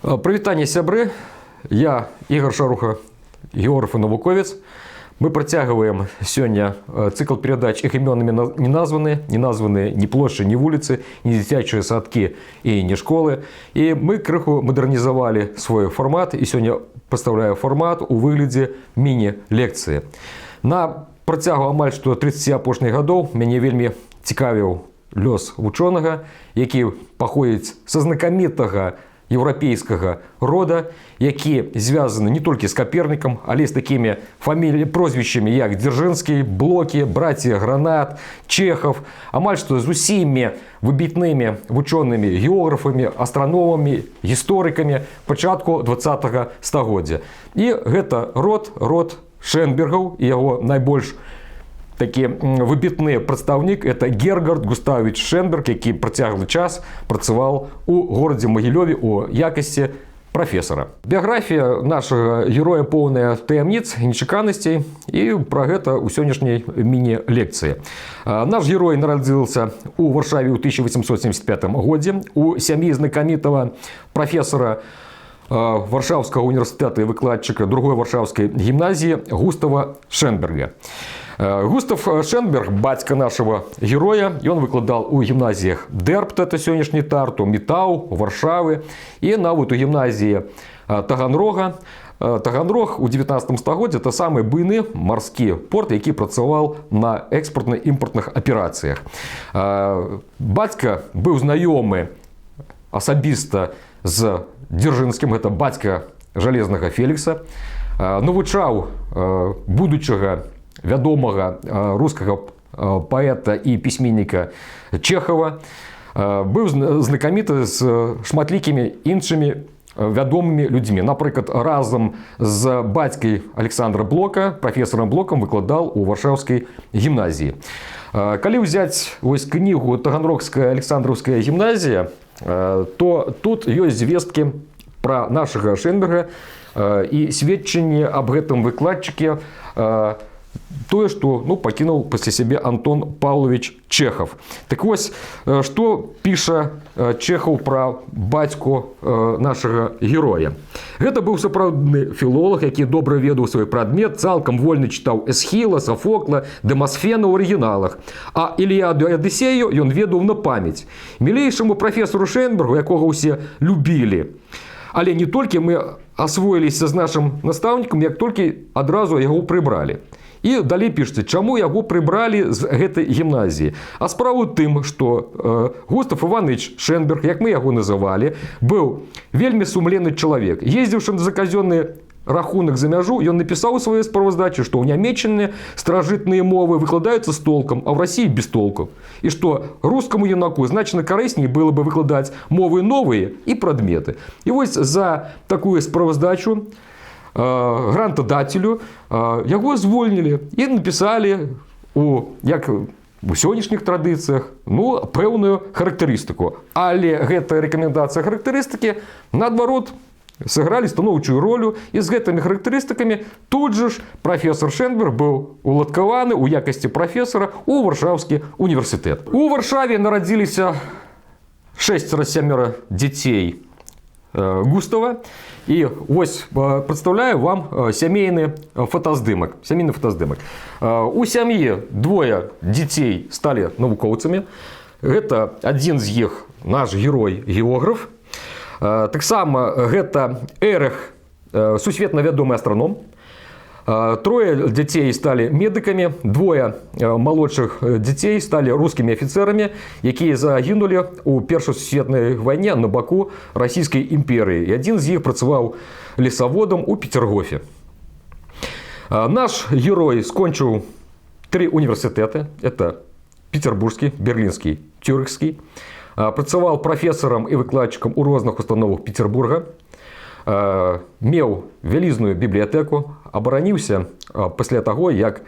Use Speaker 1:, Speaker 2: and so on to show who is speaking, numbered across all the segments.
Speaker 1: Прывітанне, сябры. Я Ігор Шаруха, географ и навуковец. Мы працягваем сегодня цикл передач «Их именами не названы». Не названы ни площади, ни улицы, ни дзіцячыя садки и ни школы. И мы крыху модернизовали свой формат. И сегодня поставляю формат у выглядзе мини-лекции. На працягу амаль што 30 апошніх гадоў мяне вельмі цікавіў лёс вучонага, які паходзіць са знакамітага еўрапейскага рода, які звязаны не толькі з Капернікам, але з такімі прозвішчамі, як Дзяржынскі, Блокі, браці Гранат, Чехов, амаль што з усімі выбітнымі вучонымі географамі, астраномамі, гісторыкамі пачатку 20-го стагоддзя. І гэта род Шэнбергаў, і яго найбольш такі выбітны прадстаўнік — это Гергард Густавович Шэнберг, які працяглы час працаваў у горадзе Магілёве у якасці прафесара. Біяграфія нашага героя поўная таямніц і нечаканасцей, і пра гэта ў сённяшняй міні-лекцыі. Наш герой нарадзіўся у Варшаве ў 1875 годзе у сям'і знакамітага прафесара Варшаўскага універсітэта і выкладчыка другой варшаўскай гімназіі Густава Шэнберга. Густав Шэнберг, бацька нашего героя, ён выкладал у гімназіях Дербт, это сённяшні Тарту, Мітау, Варшавы, і нават у гімназіі Таганрога. Таганрог у 19 стагоддзі — это самы буйны марскі порт, які працаваў на экспартна-імпартных аперацыях. Бацька быў знаёмы асабіста з Дзяржынскім, это бацька Жалезнага Фелікса, навучаў будучага вядомага рускага паэта і пісьменніка Чехова, быў знакаміты з шматлікімі іншымі вядомымі людзьмі. Напрыклад, разам з бацькай Александра Блока, прафесарам Блокам, выкладаў у Варшаўскай гімназіі. Калі ўзяць кнігу «Таганрогская Александраўская гімназія», то тут ёсць звесткі пра нашага Шэнберга і сведчанні аб гэтым выкладчыке, тое, што пакінуў пасля сябе Антон Павлович Чехов. Так вось, што піша Чехов пра бацьку нашага героя. Гэта быў сапраўдны філолог, які добра ведаў свой прадмет, цалкам вольна чытаў Эсхіла, Сафокла, Дэмасфена ў арыгіналах. А Іліяду і Адысею ён ведаў на памяць. Мілейшаму прафесару Шэнбергу, якога ўсе любілі. Але не толькі мы асвоіліся з нашым настаўнікам, як толькі адразу яго прыбралі. І далей пішце, чаму яго прыбралі з гэтай гімназіі. А справа ў тым, што Густав Іванович Шэнберг, як мы яго называлі, быў вельмі сумленны чалавек. Ездзіўшы за казённы рахунак за мяжу, ён напісаў у сваёй справаздачы, што ў Нямеччыне старажытныя мовы выкладаюцца з толкам, а ў Расіі без толку. І што рускаму юнаку значна карысней было бы выкладаць мовы новыя і прадметы. І вось за такую справаздачу грантадацелю яго звольнілі і напісалі як у сённяшніх традыцыях пэўную характарыстыку. Але гэтая рэкамендацыя характарыстыкі, наадварот, сыгралі станоўчую ролю, і з гэтымі характарыстыкамі тут жа ж прафесар Шэнберг быў уладкаваны ў якасці прафесара ў Варшаўскі універсітэт. У Варшаве нарадзіліся 6-7 дзяцей Густава. І вось прадстаўляю вам сямейны фотаздымак. У сям'і двое дзяцей сталі навукоўцамі. Гэта адзін з іх наш герой-географ. Таксама гэта Эрых, сусветна вядомы астраном. Трое дзяцей сталі медыкамі, двое малодшых дзяцей сталі рускімі афіцэрамі, якія загінулі ў Першай сусветнай вайне на баку Расійскай імперыі. І адзін з іх працаваў лесаводам у Пецергофе. Наш герой скончыў 3 універсітэты. Это Петербургскі, Берлінскі, Цюрыхскі. Працаваў прафесарам і выкладчыкам у розных установах Петербурга. Меў вялізную бібліятэку, абараніўся пасля таго, як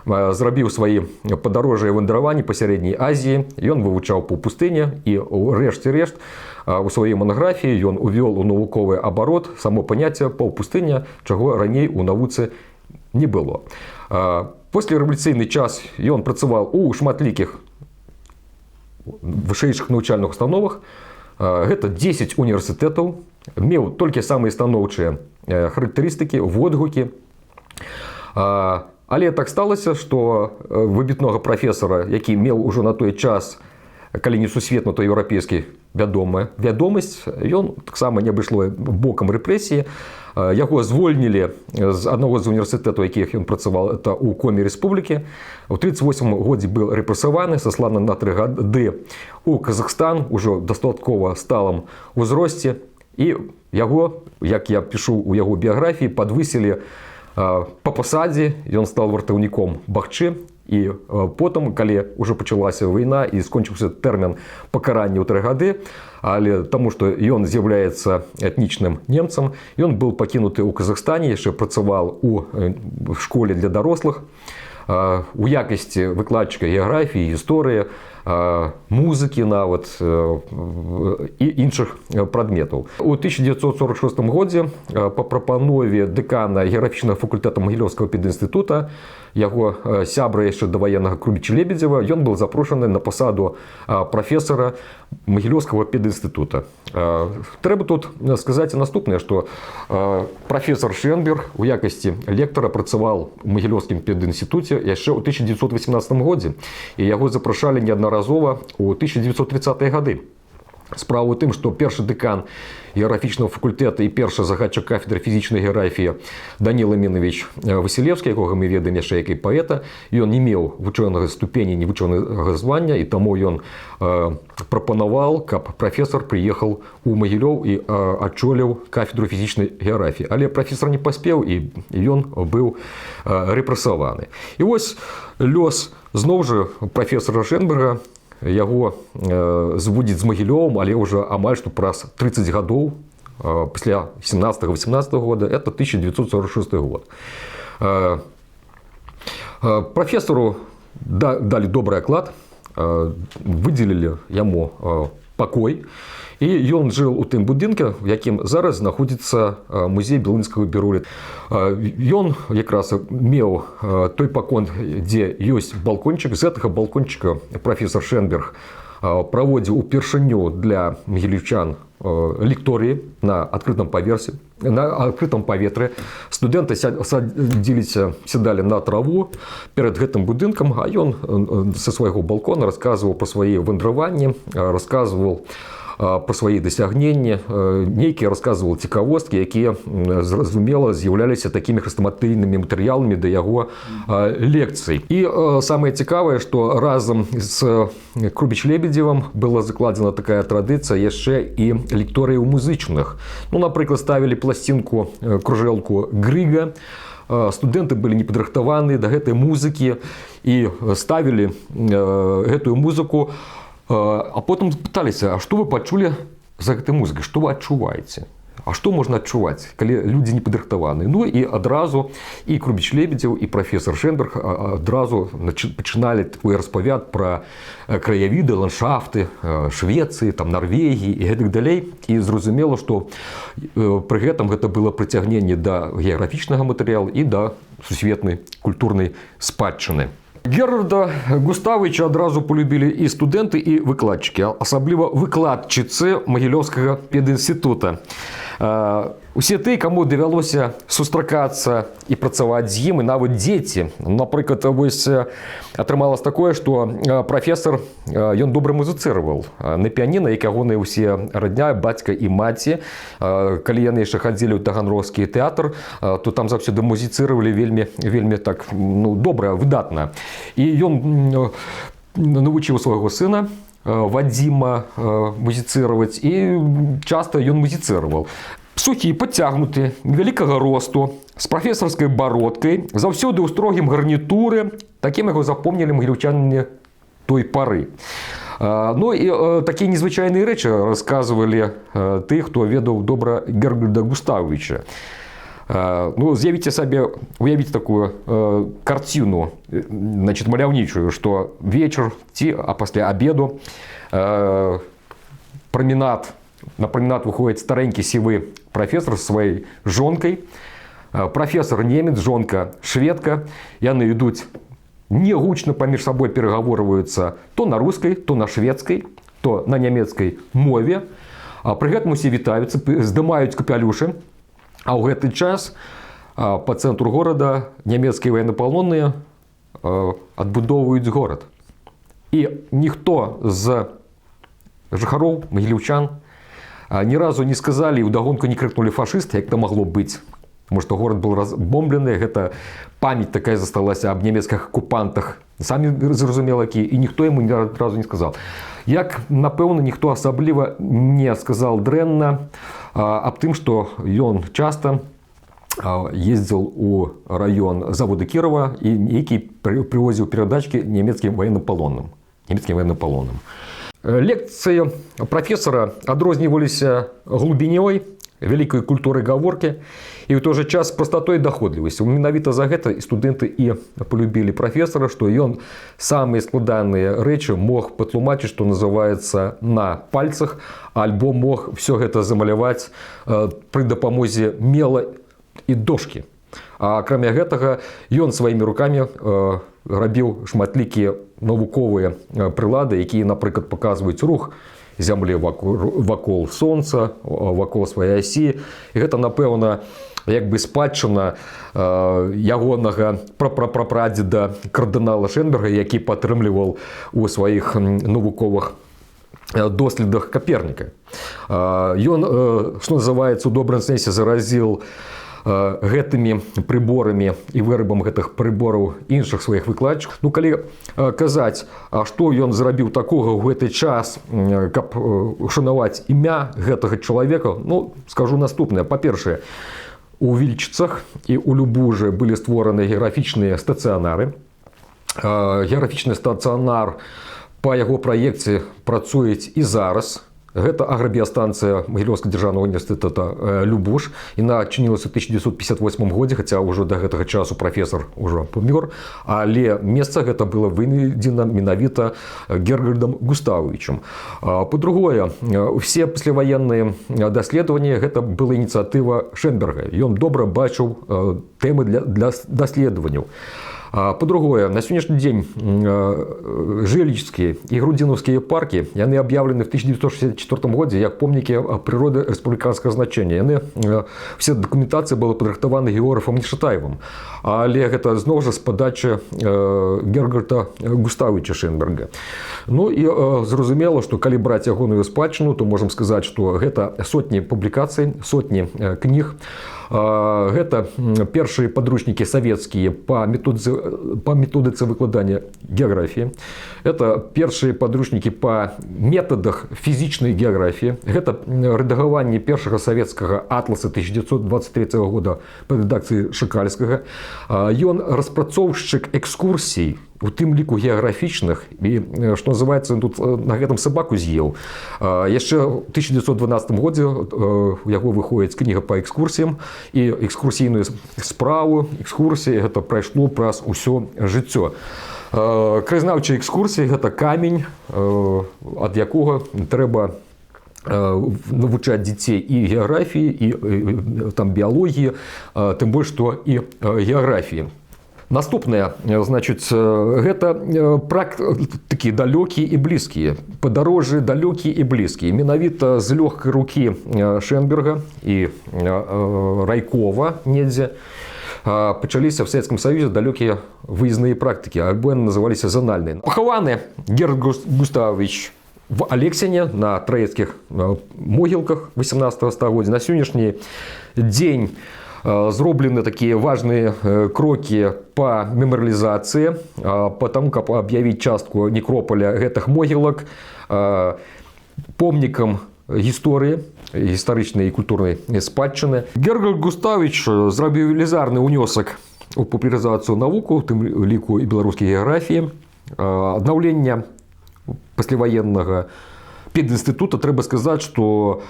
Speaker 1: зрабіў свае падарожжа і вандраванні па сярэдняй Азіі. Ён вывучаў паўпустыня, і ўрэшце рэшт у сваёй манаграфіі ён увёл у навуковы абарот само паняцце паўпустыня, чаго раней у навуцы не было. Паслярэвалюцыйны час ён працаваў у шматлікіх вышэйшых навучальных установах, Гэта 10 універсітэтаў, меў толькі самыя станоўчыя характарыстыкі, водгукі. Але так сталася, што выбітнога прафесара, які меў ужо на той час, калі не сусветна, то еўрапейскі вядомасць, ён таксама не абышло бокам рэпрэсіі. Яго звольнілі з аднаго з універсітэтаў, якіх ён працаваў, это ў Коме Рэспублікі. У 1938 годзе быў рэпрэсаваны, сасланы на 3 гады ў Казахстан, ужо дастаткова сталым узросце. І яго, як я пішу ў яго біяграфіі, падвысілі па пасадзе, ён стаў вартаўніком Бахчы. І потым, калі ўжо пачалася вайна і скончыўся тэрмін пакарання ў 3 гады, але таму, што ён з'яўляецца этнічным немцам, ён быў пакінуты ў Казахстане, яшчэ працаваў у школе для дарослых, у якасці выкладчыка геаграфіі, гісторыі, музыкі нават і іншых прадметаў. У 1946 годзе па прапанове дэкана геаграфічнага факультэта Магілёўскага педінстытута, яго сябра яшчэ да ваеннага Крубіча-Лебедзева, ён быў запрошаны на пасаду прафесара Магілёўскага педінстытута. Трэба тут сказаць наступнае, што прафесар Шенберг у якасці лектара працаваў у Магілёўскім педінстытуце яшчэ ў 1918 годзе, і яго запрашалі неаднаразова ў 1930-е гады. Справа ў тым, што першы дэкан геаграфічнага факультэта і першы загадчык кафедры фізічнай геаграфіі Даніл Амінович Васілевскі, якога мы ведаем яшчэ як і паэта, ён не меў вучонага ступені, ні вучонага звання, і таму ён прапанаваў, каб прафесар прыехаў у Магілёў і адчоліў кафедру фізічнай геаграфіі. Але прафесар не паспеў, і ён быў рэпрэсаваны. І вось лёс зноў жа прафесара Шенберга. Яго зводзіць з Магілёвым, але ўжо амаль што праз 30 гадоў пасля 17-18 года, это 1946 год. Прафесару далі добры аклад, выдзелілі яму пакой, і ён жыў у тым будынку, в якім зараз знаходзіцца музей Белынскага бюро. Ён якраз меў той пакой, дзе ёсць балкончык. З гэтага балкончыка прафесар Шенберг праводзіў упершыню для магіліўчан лекторыі на адкрытым паверсе, на адкрытым паветры. Студэнты сядалі на траву перад гэтым будынкам, а ён са свайго балкона расказваў пра свае вандраванні, расказваў пра свае дасягненні, нейкія расказваў цікавосткі, якія, зразумела, з'яўляліся такімі хрэстаматыйнымі матэрыяламі да яго лекцый. І самае цікавае, што разам з Крубіч-Лебедзевым была закладзена такая традыцыя яшчэ і лекторыяў музычных. Ну, напрыклад, ставілі пласцінку, кружэлку Грыга, студэнты былі непадрыхтаваны да гэтай музыкі і ставілі гэтую музыку. А потым пыталіся, а што вы пачулі за гэтай музыкай, што вы адчуваеце? А што можна адчуваць, калі людзі не падрыхтаваны? Ну і адразу і Крубіч-Лебедзеў, і прафесар Шенберг адразу пачыналі такой распавяд пра краявіды, ландшафты Швецыі, там, Нарвегіі і гэтак далей. І зразумела, што пры гэтым гэта было прыцягненне да геаграфічнага матэрыялу і да сусветнай культурнай спадчыны. Герарда Густавовича адразу полюбілі і студэнты, і выкладчыкі, асабліва выкладчыцы Магілёўскага педінстытута. Усе тыя, каму давялося сустракацца і працаваць з ім, і нават дзеці. Напрыклад, вось атрымалася такое, што прафесар, ён добра музыцыраваў на піяніна, як ягоныя ўсе радня, бацька і маці. Калі яны яшчэ хадзілі ў Таганрогскі тэатр, то там заўсёды музыцыравалі вельмі так, ну, добра, выдатна. І ён навучыў свайго сына Вадзіма музіцыраваць, і часта ён музіцыраваў. Сухі, падцягнуты, невялікага росту, з прафесарскай бародкай, заўсёды ў строгім гарнітуры, такім яго запомнілі магілёўчане той пары. Ну і такія незвычайныя рэчы расказвалі ты, хто ведаў добра Герарда Густавовича. Ну, уявіце такую карціну, значит, маляўнічую, што вечар ці пасля абеду на праменад выходзіць старэнькі сівы прафесар з сваёй жонкай. Прафесар немец, жонка шведка. Яны ідуць негучна паміж сабой перагаворваюцца то на рускай, то на шведскай. то на нямецкай мове. Пры гэтым усе вітаюцца, здымаюць капялюшы, а ў гэты час па цэнтру горада нямецкія военнапалонныя адбудоўваюць горад. І ніхто з жыхароў, магіліўчан, ні разу не сказалі і ўдагонку не крыкнулі фашысты, як то магло быць. Тому што горад был разбомблены, гэта памяць такая засталася аб нямецкіх акупантах. Самі зразумела, які, і ніхто яму ні разу не сказаў. Як, напэўна, ніхто асабліва не сказаў дрэнна аб тым, што ён часта ездзіў у раён завода Кірова і які прывозіў перадачкі нямецкім военнапалонным. Лекцыі прафесара адрозніваліся глыбінёй, вялікай культурай гаворкі і ў той жа час прастатой і даходлівасцю. Менавіта за гэта і студэнты і полюбілі прафесара, што ён самыя складаныя рэчы мог патлумачыць, што называецца, на пальцах, альбо мог все гэта замаляваць пры дапамозе мела і дошкі. А акрамя гэтага ён сваімі рукамі рабіў шматлікія навуковыя прылады, якія, напрыклад, паказваюць рух зямлі вакол сонца, вакол сваёй асі. І гэта, напэўна, як бы спадчына ягонага прапрапрадзеда кардынала Шэнберга, які падтрымліваў у сваіх навуковых доследах Каперніка. Ён, што называецца, у добрым сэнсе заразіў гэтымі прыборамі і вырабам гэтых прыбораў іншых сваіх выкладчыкаў. Ну, калі казаць, што ён зрабіў такога ў гэты час, каб ушанаваць імя гэтага чалавека, ну, скажу наступнае. Па-першае, у Вільчыцах і ў Любужы былі створаны геаграфічныя стацыянары. Геаграфічны стацыянар па яго праекце працуюць і зараз. Гэта аграбіястанцыя Магілёўскага дзяржаўнага універсітэта Любуш. Яна адчынілася ў 1958 годзе, хаця ўжо да гэтага часу прафесар ужо памёр, але месца гэта было вынайдзена менавіта Гергальдам Густавовичам. Па-другое, усе пасляваенныя даследаванні гэта была ініцыятыва Шэнберга. Ён добра бачыў тэмы для даследаванняў. По-другое, на сённяшні дзень Жылічскія і Грудзінаўскія паркі, яны аб'яўлены в 1964 годзе як помнікі прыроды рэспубліканскага значэння. Яны, вся дакументацыя была падрыхтавана географам Нечытаевым. Але гэта зноў жа з падачы Гергальда Густавовича Шэнберга. Ну і зразумела, што калі браць ягоную спадчыну, то можам сказаць, што гэта сотні публікацый, сотні кніг. Гэта першыя падручнікі савецкія па методыцы выкладання геаграфіі. Это першыя падручнікі па метадах фізічнай геаграфіі. Гэта рэдагаванне першага савецкага атласа 1923 года па рэдакцыі Шыкальскага. Ён распрацоўшчык экскурсій, у тым ліку геаграфічных, і, што называецца, тут на гэтым сабаку з'еў. Яшчэ ў 1912 годзе у яго выходзіць кніга па экскурсіям, і экскурсійную справу, экскурсіі гэта прайшло праз усё жыццё. Краязнаўчая экскурсія – гэта камень, ад якога трэба навучаць дзяцей і геаграфіі, і там біялогіі, тым больш, што і геаграфіі. Наступнае, значыць, гэта такі далёкія і блізкія. Падарожжы далёкія і блізкія. Менавіта з лёгкай рукі Шэнберга і Райкова недзе пачаліся в Савецкім Саюзе далёкія выездныя практыкі, або яны называліся занальныя. Пахаваны Гергальд Густавович в Алексіне на траецкіх могілках 18 стагоддзя. На сённяшні дзень зроблены такія важныя крокі па мемарыялізацыі, па таму, каб аб'явіць частку некропаля гэтых могілак помнікам гісторыі, гістарычнай і культурнай спадчыны. Гергальд Густавович зрабіў велізарны ўнёсак у папулярызацыю навуку, у тым ліку і беларускай геаграфіі. Аднаўленне пасляваеннага педінстытута, трэба сказаць, што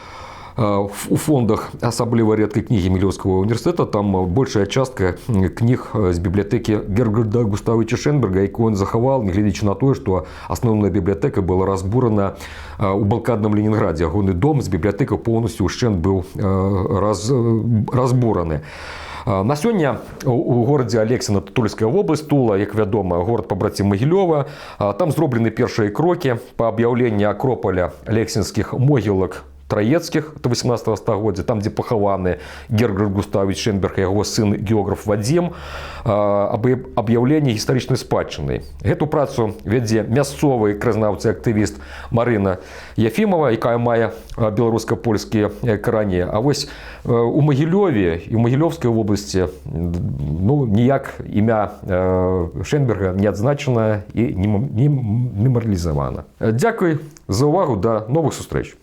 Speaker 1: у фондах асабліва рэдкай кнігі Магілёўскага універсітэта там большая частка кніг з бібліятэкі Гергальда Густавовича Шэнберга, якую ён захаваў, нягледзячы на тое, што асноўная бібліятэка была разбурана у блакадным Ленінградзе. Ягоны дом з бібліятэкай поўнасцю ўшчэнт быў разбураны. На сёння у горадзе Алексіна Тульская вобласць, Тула, як вядома, горад пабрацім Магілёва. Там зроблены першыя крокі па аб'яўленні акропаля алексінскіх могілак траецкіх до 18 стагоддзя, там, дзе пахаваны Гергар Густавович Шенберг і яго сын географ Вадзім, аб аб'яўленні гістарычнай спадчыны. Гэту працу вядзе мясцовы краязнаўца і актывіст Марына Яфімова, якая мае беларуска-польскія карані. А вось у Магілёве і ў Магілёўскай вобласці ніяк імя Шенберга не адзначана і не мемарыялізавана. Дзякуй за ўвагу, да новых сустрэч.